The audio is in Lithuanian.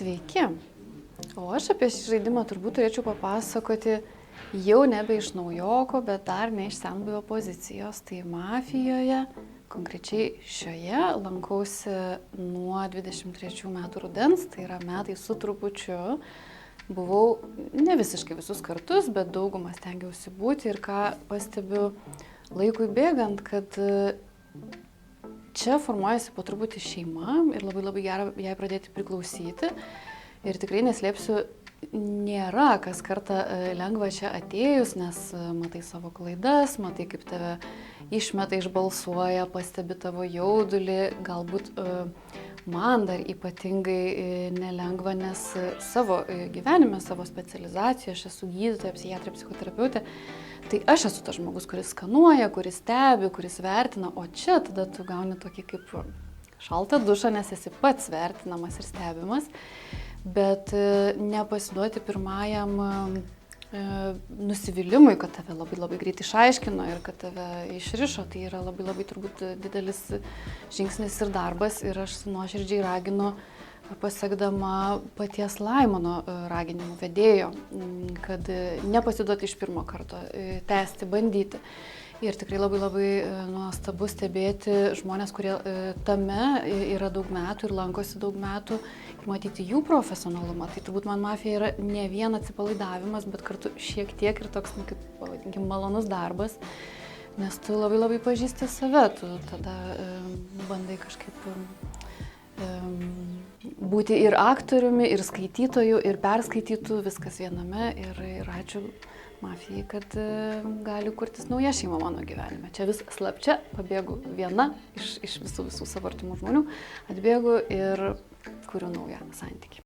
Sveiki. O aš apie šį žaidimą turbūt turėčiau papasakoti jau nebe iš naujoko, bet dar ne iš senbuvio pozicijos. Tai Mafijoje, konkrečiai šioje, lankausi nuo 23 metų rudens, tai yra metai su trupučiu. Buvau ne visiškai visus kartus, bet daugumą stengiausi būti ir ką pastebiu laikui bėgant, kad čia formuojasi po truputį šeima ir labai gera jai pradėti priklausyti. Ir tikrai neslėpsiu, nėra kas kartą lengva čia atėjus, nes matai savo klaidas, matai kaip tave išmeta, išbalsuoja, pastebi tavo jaudulį, galbūt man dar ypatingai nelengva, nes savo gyvenime, savo specializacijoje, aš esu gydytoja, psichiatrė, psichoterapeutė, tai aš esu tas žmogus, kuris skanuoja, kuris stebi, kuris vertina, o čia tada tu gauni tokį kaip šaltą dušą, nes esi pats vertinamas ir stebimas, bet nepasiduoti pirmajam nusivylimui, kad tave labai greit išaiškino ir kad tave išrišo, tai yra labai turbūt didelis žingsnis ir darbas ir aš nuoširdžiai raginu, pasiekdama paties Laimono raginimų vedėjo, kad nepasiduoti iš pirmo karto, tęsti, bandyti. Ir tikrai labai nuostabu stebėti žmonės, kurie tame yra daug metų ir lankosi daug metų, ir matyti jų profesionalumą. Tai turbūt man Mafija yra ne vien atsipalaidavimas, bet kartu šiek tiek ir toks, kaip pavadinkim, malonus darbas, nes tu labai pažįsti save, tu tada bandai kažkaip būti ir aktoriumi, ir skaitytoju, ir perskaitytų, viskas viename ir ačiū Mafijai, kad gali kurtis nauja šeima mano gyvenime. Čia vis slapčia pabėgu viena iš visų savo artimų žmonių, atbėgu ir kuriu naują santykį.